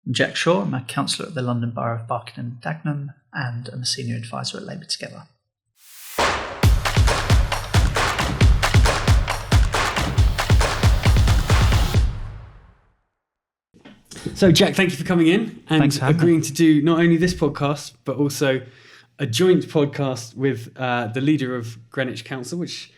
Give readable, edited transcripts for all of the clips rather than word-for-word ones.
I'm Jack Shaw. I'm a councillor at the London Borough of Barking and Dagenham, and I'm a senior advisor at Labour Together. So, Jack, thank you for coming in and agreeing to do not only this podcast, but also a joint podcast with the leader of Greenwich Council, which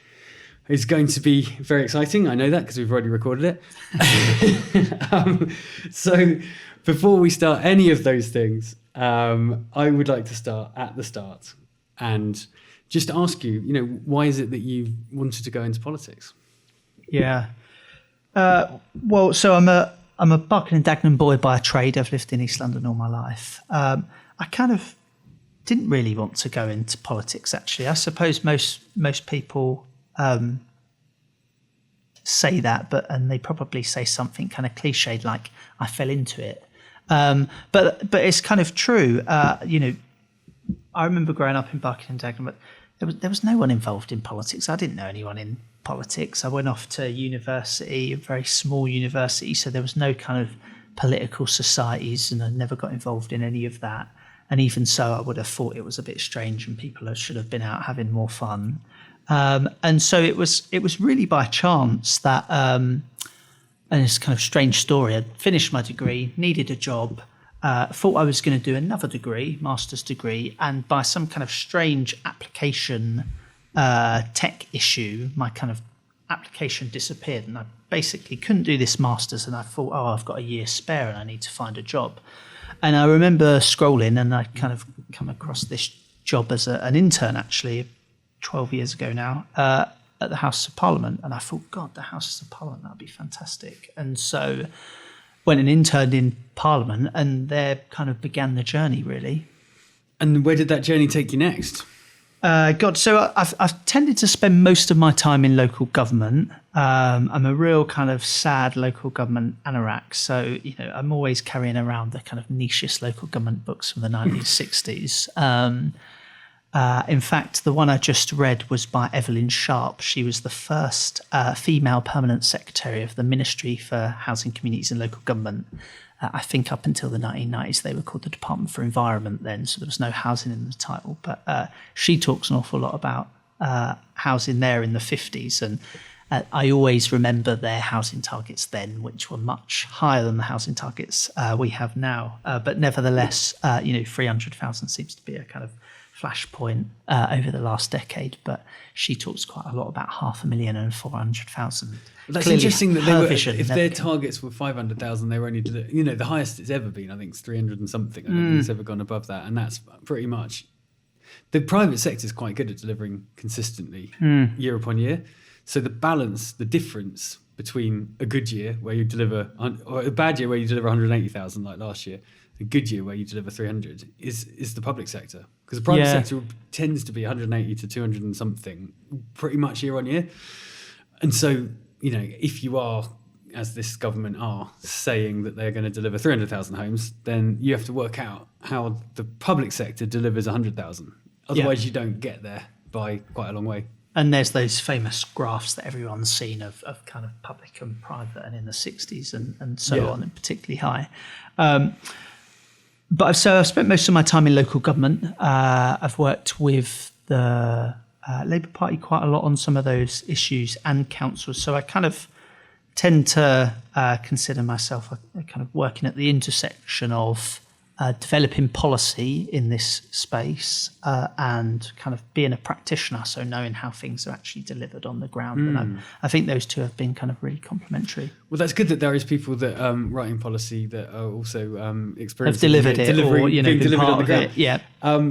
is going to be very exciting. I know that because we've already recorded it. So before we start any of those things, I would like to start at the start and just ask you, why is it that you wanted to go into politics? Yeah. So I'm a Barking and Dagenham boy by trade. I've lived in East London all my life. I kind of didn't really want to go into politics, actually. I suppose most people say that, and they probably say something kind of cliched like I fell into it. But it's kind of true. I remember growing up in Barking and Dagenham, but there was no one involved in politics. I didn't know anyone in politics. I went off to university, a very small university, so there was no kind of political societies, and I never got involved in any of that. And even so, I would have thought it was a bit strange and people should have been out having more fun. And so it was really by chance that, and it's kind of strange story. I'd finished my degree, needed a job, thought I was going to do another degree, master's degree, and by some kind of strange application tech issue, my kind of application disappeared, and I basically couldn't do this master's. And I thought, I've got a year spare and I need to find a job. And I remember scrolling, and I kind of come across this job as an intern, actually, 12 years ago now, at the House of Parliament. And I thought, God, the House of Parliament, that'd be fantastic. And so went and interned in Parliament, and there kind of began the journey, really. And where did that journey take you next? So I've tended to spend most of my time in local government. I'm a real kind of sad local government anorak. So, I'm always carrying around the kind of nichest local government books from the 1960s. In fact, the one I just read was by Evelyn Sharp. She was the first female permanent secretary of the Ministry for Housing, Communities and Local Government. I think up until the 1990s, they were called the Department for Environment then, so there was no housing in the title. But she talks an awful lot about housing there in the 50s. And I always remember their housing targets then, which were much higher than the housing targets we have now. But nevertheless, 300,000 seems to be a kind of flashpoint over the last decade. But she talks quite a lot about 500,000 and 400,000. That's Clearly, interesting that if their targets were 500,000, they were only, the highest it's ever been, I think it's 300 and something. I don't think it's ever gone above that. And that's pretty much, the private sector is quite good at delivering consistently year upon year. So the balance, the difference between a good year where you deliver, or a bad year where you deliver 180,000 like last year, a good year where you deliver 300 is the public sector. Because the private sector tends to be 180 to 200 and something pretty much year on year. And so, if you are, as this government are, saying that they're going to deliver 300,000 homes, then you have to work out how the public sector delivers 100,000. Otherwise, you don't get there by quite a long way. And there's those famous graphs that everyone's seen of kind of public and private, and in the 60s and so on, and particularly high. But so I've spent most of my time in local government. I've worked with the Labour Party quite a lot on some of those issues, and councils. So I kind of tend to consider myself a kind of working at the intersection of developing policy in this space and kind of being a practitioner, so knowing how things are actually delivered on the ground. And I think those two have been kind of really complementary. Well, that's good that there is people that writing policy that are also experiencing have delivered it, or being delivered on the ground. Yeah.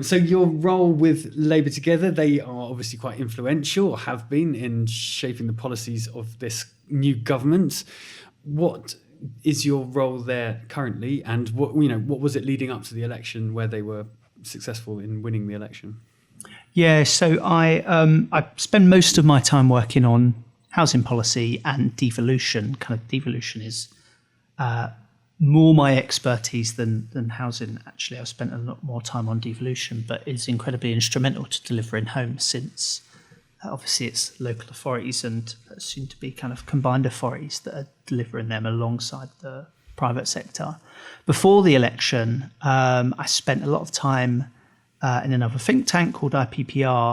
So your role with Labour Together, they are obviously quite influential, or have been, in shaping the policies of this new government. What is your role there currently, and what was it leading up to the election where they were successful in winning the election? Yeah, so I spend most of my time working on housing policy and devolution. Kind of devolution is more my expertise than housing. Actually, I've spent a lot more time on devolution, but it's incredibly instrumental to delivering homes since obviously it's local authorities and soon to be kind of combined authorities that are delivering them alongside the private sector. Before the election, I spent a lot of time in another think tank called IPPR,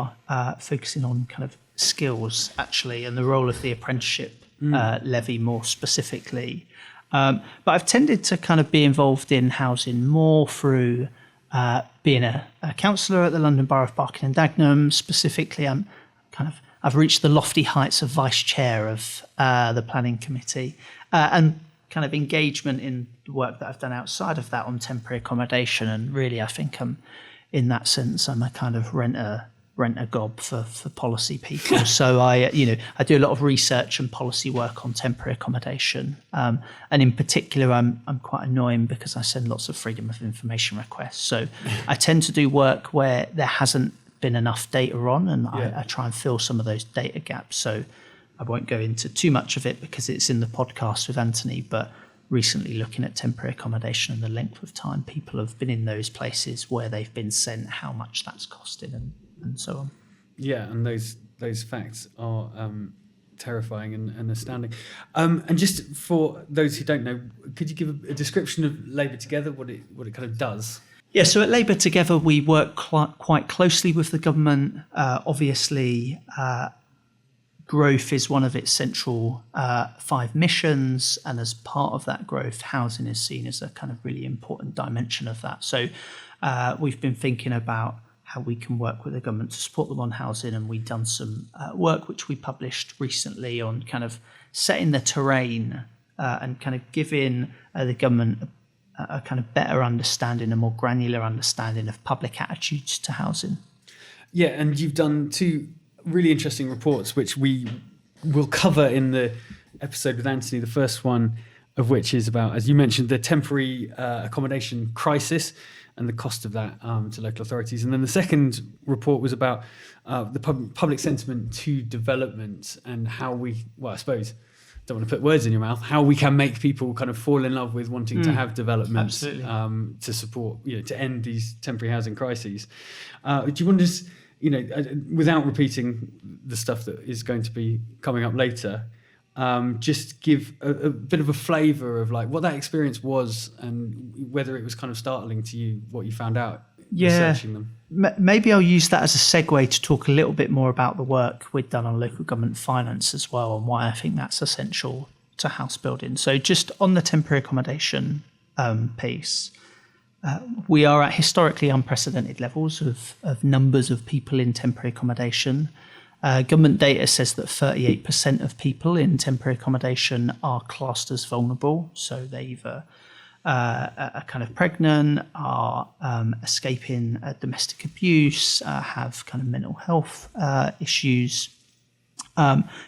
focusing on kind of skills actually and the role of the apprenticeship levy more specifically. But I've tended to kind of be involved in housing more through being a councillor at the London Borough of Barking and Dagenham. Specifically, I've reached the lofty heights of vice chair of the planning committee, and kind of engagement in the work that I've done outside of that on temporary accommodation. And really, I think in that sense, I'm a kind of rent a gob for policy people. So I do a lot of research and policy work on temporary accommodation. And in particular, I'm quite annoying because I send lots of freedom of information requests. So I tend to do work where there hasn't been enough data on, and I try and fill some of those data gaps. So I won't go into too much of it because it's in the podcast with Anthony, but recently looking at temporary accommodation and the length of time people have been in those places, where they've been sent, how much that's costed, and so on. Yeah, and those facts are terrifying and astounding. And just for those who don't know, could you give a description of Labour Together, what it kind of does? Yeah, so at Labour Together, we work quite closely with the government. Obviously, growth is one of its central 5 missions, and as part of that growth, housing is seen as a kind of really important dimension of that. So we've been thinking about how we can work with the government to support them on housing, and we've done some work which we published recently on kind of setting the terrain and kind of giving the government a kind of better understanding, a more granular understanding of public attitudes to housing. Yeah, and you've done 2 really interesting reports, which we will cover in the episode with Anthony, the first one of which is about, as you mentioned, the temporary accommodation crisis and the cost of that to local authorities. And then the second report was about the public sentiment to development and how I suppose, don't want to put words in your mouth, how we can make people kind of fall in love with wanting to have development to support, to end these temporary housing crises. Do you want to just, without repeating the stuff that is going to be coming up later, just give a bit of a flavour of like what that experience was and whether it was kind of startling to you, what you found out researching them? Maybe I'll use that as a segue to talk a little bit more about the work we've done on local government finance as well, and why I think that's essential to house building. So just on the temporary accommodation piece, we are at historically unprecedented levels of numbers of people in temporary accommodation. Government data says that 38% of people in temporary accommodation are classed as vulnerable. So they either are kind of pregnant, are escaping domestic abuse, have kind of mental health issues.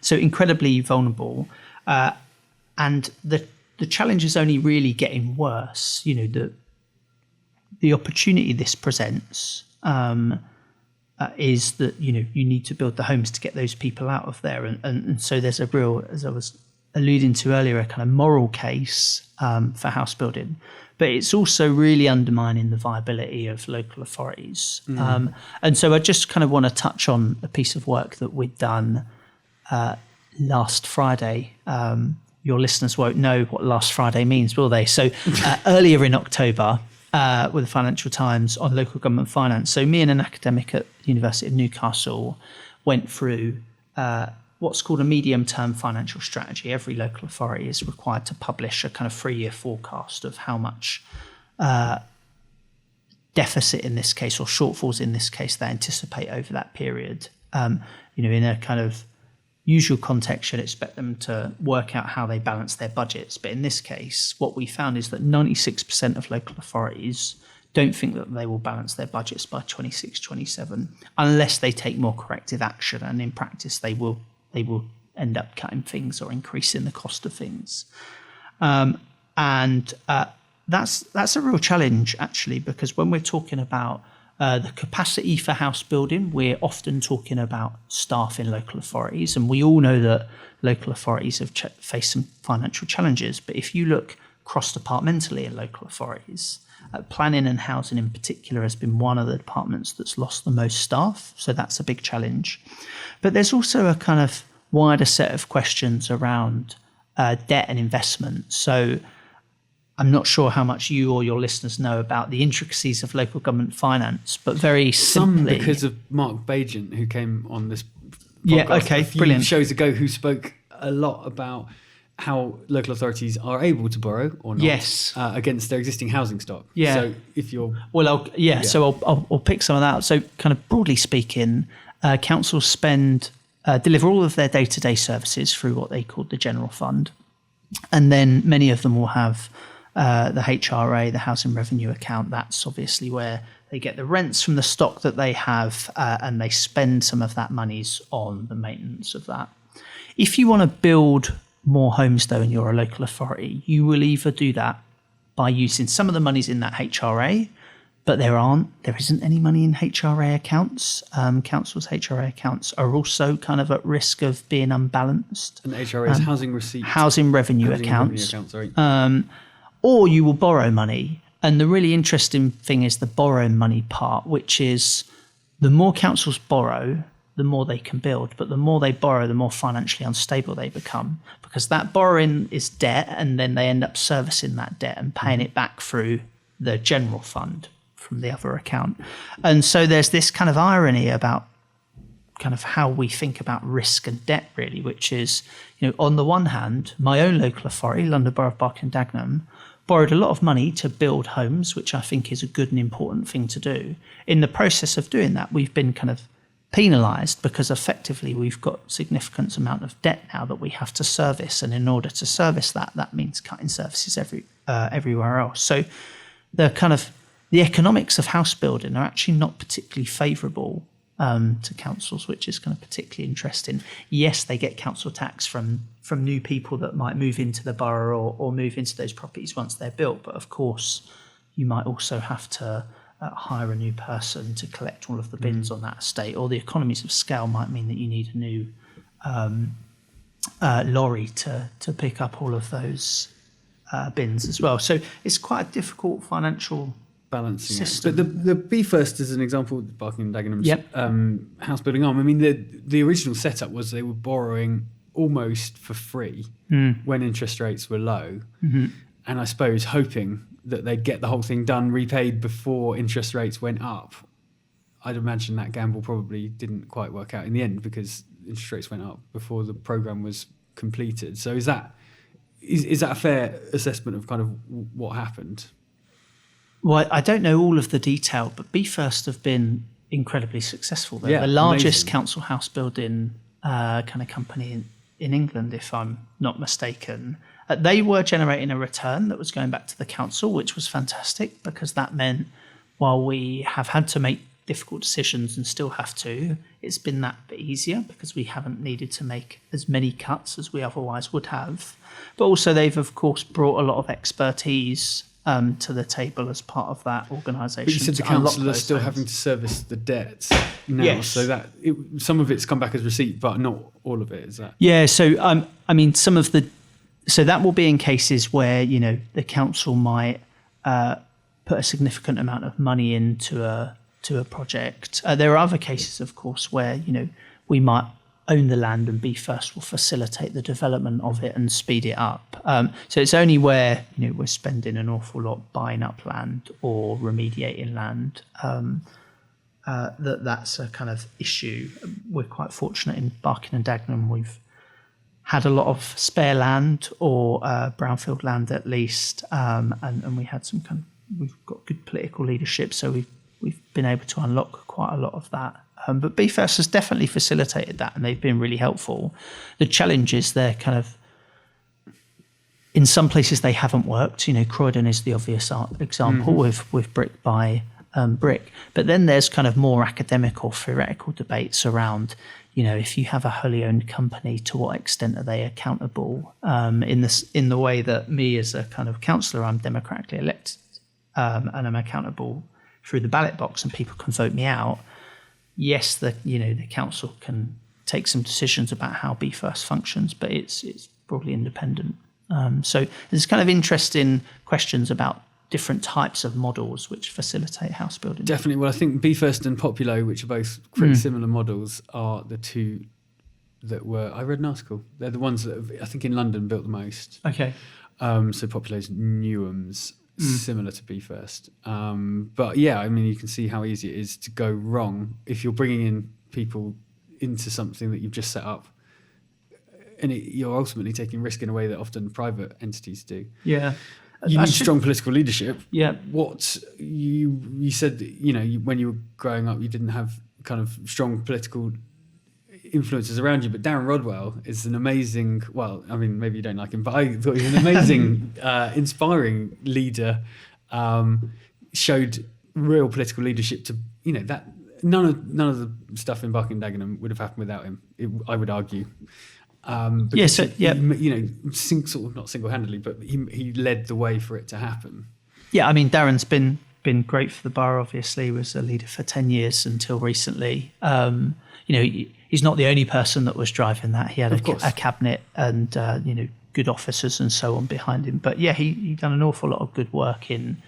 So incredibly vulnerable. And the challenge is only really getting worse. The opportunity this presents is that you need to build the homes to get those people out of there, and so there's a real, as I was alluding to earlier, a kind of moral case for house building, but it's also really undermining the viability of local authorities. And so I just kind of want to touch on a piece of work that we'd done last Friday. Your listeners won't know what last Friday means, will they? So earlier in October, with the Financial Times on local government finance. So me and an academic at the University of Newcastle went through what's called a medium-term financial strategy. Every local authority is required to publish a kind of 3-year forecast of how much deficit in this case, or shortfalls in this case, they anticipate over that period. In a kind of usual context, you'd expect them to work out how they balance their budgets. But in this case, what we found is that 96% of local authorities don't think that they will balance their budgets by 26-27 unless they take more corrective action. And in practice, they will end up cutting things or increasing the cost of things. And that's a real challenge, actually, because when we're talking about the capacity for house building, we're often talking about staff in local authorities, and we all know that local authorities have faced some financial challenges. But if you look cross-departmentally in local authorities, planning and housing in particular has been one of the departments that's lost the most staff, so that's a big challenge. But there's also a kind of wider set of questions around debt and investment. So I'm not sure how much you or your listeners know about the intricacies of local government finance, but very simply... because of Mark Bagent, who came on this podcast a few brilliant. shows ago, who spoke a lot about how local authorities are able to borrow or not against their existing housing stock. Yeah. So if you're... So I'll pick some of that. So kind of broadly speaking, councils deliver all of their day-to-day services through what they call the general fund. And then many of them will have the HRA, the housing revenue account. That's obviously where they get the rents from the stock that they have, and they spend some of that monies on the maintenance of that. If you want to build more homes, though, and you're a local authority, you will either do that by using some of the monies in that HRA, but there isn't any money in HRA accounts. Councils' HRA accounts are also kind of at risk of being unbalanced. And HRA is housing revenue accounts. Or you will borrow money. And the really interesting thing is the borrow money part, which is the more councils borrow, the more they can build. But the more they borrow, the more financially unstable they become, because that borrowing is debt, and then they end up servicing that debt and paying it back through the general fund from the other account. And so there's this kind of irony about kind of how we think about risk and debt, really, which is, on the one hand, my own local authority, London Borough of Barking and Dagenham, borrowed a lot of money to build homes, which I think is a good and important thing to do. In the process of doing that, we've been kind of penalised because effectively we've got significant amount of debt now that we have to service. And in order to service that, that means cutting services everywhere else. So the economics of house building are actually not particularly favourable to councils, which is kind of particularly interesting. Yes, they get council tax from new people that might move into the borough or move into those properties once they're built. But of course, you might also have to hire a new person to collect all of the bins on that estate, or the economies of scale might mean that you need a new lorry to pick up all of those bins as well. So it's quite a difficult financial balancing system. But the Be First is an example of Barking and Dagenham's house building arm. I mean, the original setup was they were borrowing almost for free when interest rates were low, and I suppose hoping that they'd get the whole thing done, repaid before interest rates went up. I'd imagine that gamble probably didn't quite work out in the end because interest rates went up before the programme was completed. So is that a fair assessment of kind of what happened? Well, I don't know all of the detail, but Be First have been incredibly successful. They're the largest council house building kind of company in England, if I'm not mistaken. They were generating a return that was going back to the council, which was fantastic, because that meant while we have had to make difficult decisions and still have to, it's been that bit easier because we haven't needed to make as many cuts as we otherwise would have. But also they've, of course, brought a lot of expertise to the table as part of that organisation. But you said the council are still having to service the debt now, so that some of it's come back as receipt, but not all of it, is that? Yeah, so I mean, so that will be in cases where, the council might put a significant amount of money into a project. There are other cases, of course, where, we might own the land and Be First will facilitate the development of it and speed it up. So it's only where, we're spending an awful lot buying up land or remediating land that's a kind of issue. We're quite fortunate in Barking and Dagenham. We've had a lot of spare land or brownfield land at least, and we had we've got good political leadership, so we've been able to unlock quite a lot of that. But Be First has definitely facilitated that, and they've been really helpful. The challenge is they're kind of, in some places they haven't worked. Croydon is the obvious example with brick by brick. But then there's kind of more academic or theoretical debates around, if you have a wholly owned company, to what extent are they accountable? In the way that me as a kind of councillor, I'm democratically elected, and I'm accountable through the ballot box, and people can vote me out. Yes, the council can take some decisions about how Be First functions, but it's broadly independent. So there's kind of interesting questions about different types of models which facilitate house building. Definitely. Well, I think Be First and Populo, which are both pretty similar models, are the two that were... I read an article. They're the ones that have, I think in London, built the most. Okay. So population Newham's, similar to Be First. But yeah, I mean, you can see how easy it is to go wrong if you're bringing in people into something that you've just set up, and you're ultimately taking risk in a way that often private entities do. Yeah. You need strong political leadership. Yeah. What you said, when you were growing up, you didn't have kind of strong political influences around you, but Darren Rodwell is an amazing, well, I mean, maybe you don't like him, but I thought he was an amazing, inspiring leader, showed real political leadership to, that none of the stuff in Barking and Dagenham would have happened without him, I would argue. Not single-handedly, but he led the way for it to happen. Yeah, I mean, Darren's been great for the borough. Obviously, he was a leader for 10 years until recently. He's not the only person that was driving that. He had a cabinet and good officers and so on behind him. But yeah, he done an awful lot of good work in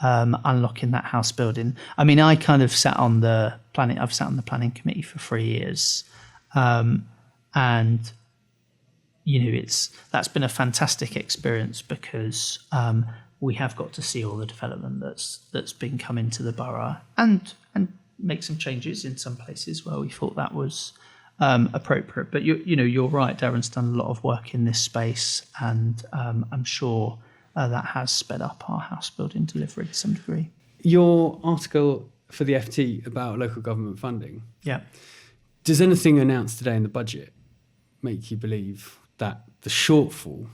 unlocking that house building. I mean, I kind of sat on the planning. I've sat on the planning committee for 3 years, and that's been a fantastic experience because we have got to see all the development that's been coming to the borough and make some changes in some places where we thought that was appropriate. But you're right. Darren's done a lot of work in this space, and I'm sure that has sped up our house building delivery to some degree. Your article for the FT about local government funding. Yeah. Does anything announced today in the budget make you believe that the shortfall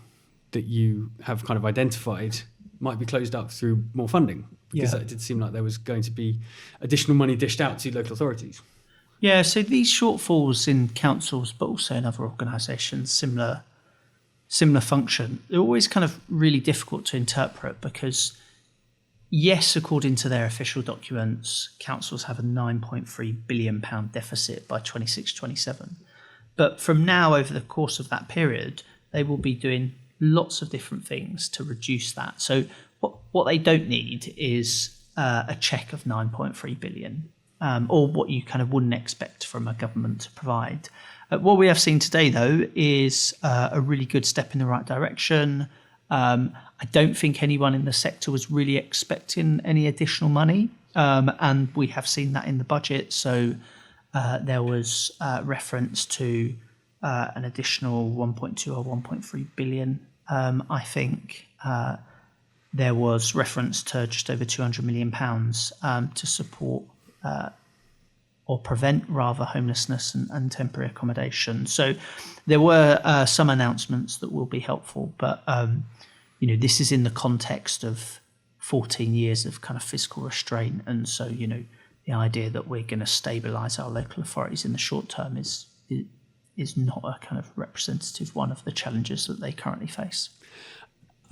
that you have kind of identified might be closed up through more funding? Because it did seem like there was going to be additional money dished out to local authorities. Yeah, so these shortfalls in councils, but also in other organisations, similar function, they're always kind of really difficult to interpret because, yes, according to their official documents, councils have a £9.3 billion deficit by 26-27. But from now, over the course of that period, they will be doing lots of different things to reduce that. So what they don't need is a cheque of 9.3 billion, or what you kind of wouldn't expect from a government to provide. What we have seen today, though, is a really good step in the right direction. I don't think anyone in the sector was really expecting any additional money, and we have seen that in the budget. So there was reference to an additional 1.2 or 1.3 billion. I think there was reference to just over £200 million to support or prevent rather homelessness and temporary accommodation. So there were some announcements that will be helpful, but this is in the context of 14 years of kind of fiscal restraint, and so the idea that we're going to stabilise our local authorities in the short term is not a kind of representative one of the challenges that they currently face.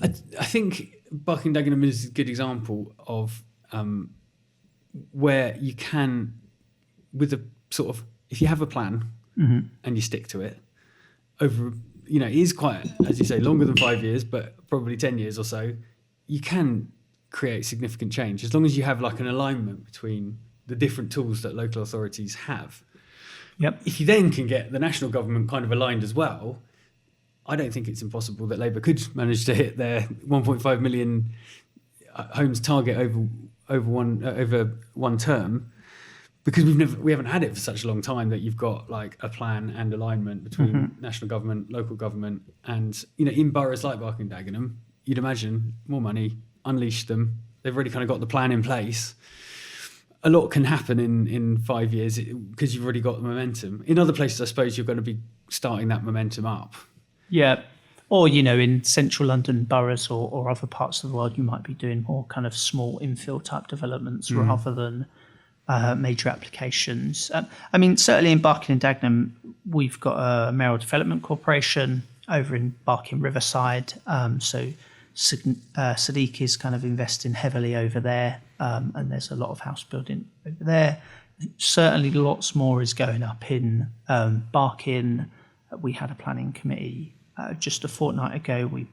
I think Barking and Dagenham is a good example of where you can, with a sort of, if you have a plan and you stick to it, over, it is quite, as you say, longer than 5 years, but probably 10 years or so, you can create significant change as long as you have like an alignment between the different tools that local authorities have. Yep. If you then can get the national government kind of aligned as well, I don't think it's impossible that Labour could manage to hit their 1.5 million homes target over one term, because we haven't had it for such a long time that you've got like a plan and alignment between national government, local government, and in boroughs like Barking and Dagenham, you'd imagine more money, unleash them. They've already kind of got the plan in place. A lot can happen in 5 years because you've already got the momentum. In other places, I suppose you're going to be starting that momentum up. Yeah. Or, in central London boroughs or other parts of the world, you might be doing more kind of small infill type developments rather than major applications. I mean, certainly in Barking and Dagenham, we've got a mayoral development corporation over in Barking Riverside. So Sadiq is kind of investing heavily over there, and there's a lot of house building over there. Certainly lots more is going up in Barking. We had a planning committee just a fortnight ago. We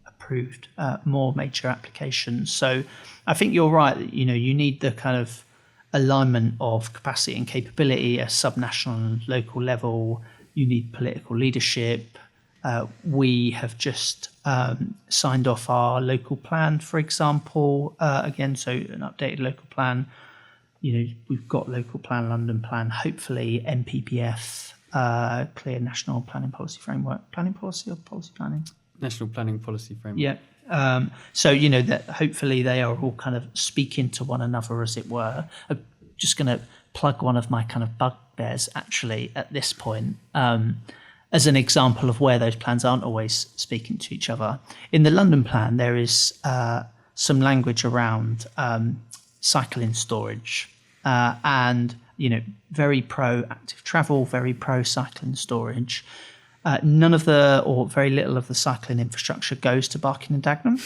approved more major applications. So I think you're right that, you need the kind of alignment of capacity and capability at subnational and local level. You need political leadership. we have just signed off our local plan, for example. Again, so an updated local plan. We've got local plan, London plan, hopefully NPPF, clear national planning policy framework. Planning policy or policy planning? National planning policy framework. Yeah. So, that hopefully they are all kind of speaking to one another, as it were. I'm just going to plug one of my kind of bugbears, actually, at this point, as an example of where those plans aren't always speaking to each other. In the London plan, there is some language around cycling storage and, very pro active travel, very pro cycling storage. None of very little of the cycling infrastructure goes to Barking and Dagenham.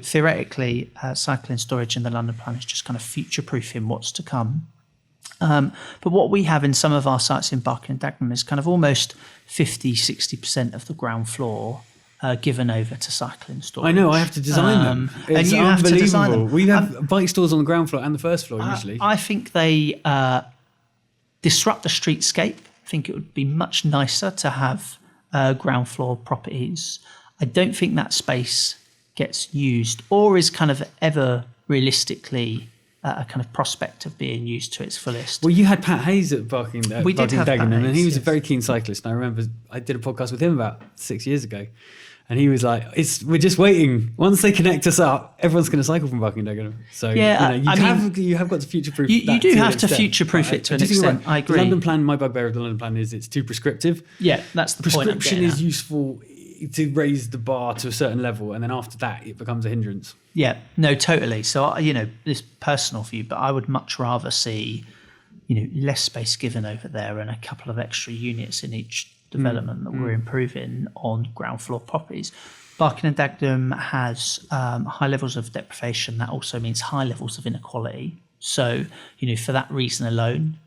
Theoretically, cycling storage in the London plan is just kind of future-proofing what's to come. But what we have in some of our sites in Barking and Dagenham is kind of almost 50-60% of the ground floor given over to cycling storage. I know, I have to design them. It's and you have to design them. We have bike stores on the ground floor and the first floor usually. I think they disrupt the streetscape. I think it would be much nicer to have ground floor properties. I don't think that space gets used or is kind of ever realistically a kind of prospect of being used to its fullest. Well, you had Pat Hayes at Barking and Dagenham, and he was a very keen cyclist. And I remember I did a podcast with him about 6 years ago, and he was like, we're just waiting. Once they connect us up, everyone's going to cycle from Barking and Dagenham. So you have got to future-proof that. You do have to future-proof it to an extent. I agree. The London plan, my bugbear of the London plan is it's too prescriptive. Yeah, that's the point. Prescription is useful to raise the bar to a certain level, and then after that, it becomes a hindrance. Yeah, no, totally. So, this personal view, but I would much rather see, less space given over there and a couple of extra units in each development that we're improving on ground floor properties. Barking and Dagenham has high levels of deprivation. That also means high levels of inequality. So, for that reason alone,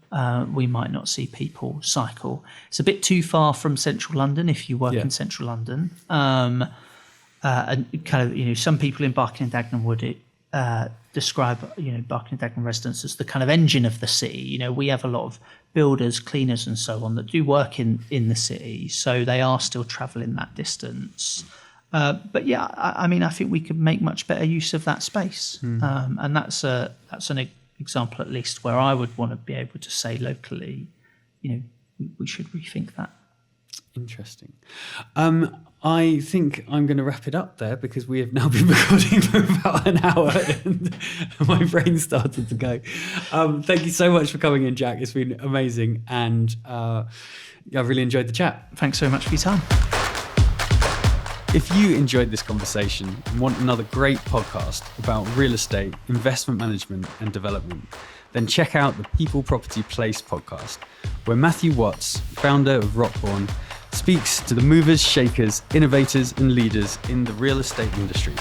we might not see people cycle. It's a bit too far from central London if you work in central London. And kind of, some people in Barking and Dagenham would describe, Barking and Dagenham residents as the kind of engine of the city. We have a lot of builders, cleaners and so on that do work in the city. So they are still travelling that distance. But yeah, I think we could make much better use of that space. And that's an example, at least, where I would want to be able to say locally, we should rethink that. Interesting. I think I'm going to wrap it up there because we have now been recording for about an hour and my brain started to go. Thank you so much for coming in, Jack. It's been amazing, and I've really enjoyed the chat. Thanks so much for your time. If you enjoyed this conversation and want another great podcast about real estate, investment management and development, then check out the People Property Place podcast, where Matthew Watts, founder of Rockbourne, speaks to the movers, shakers, innovators and leaders in the real estate industry.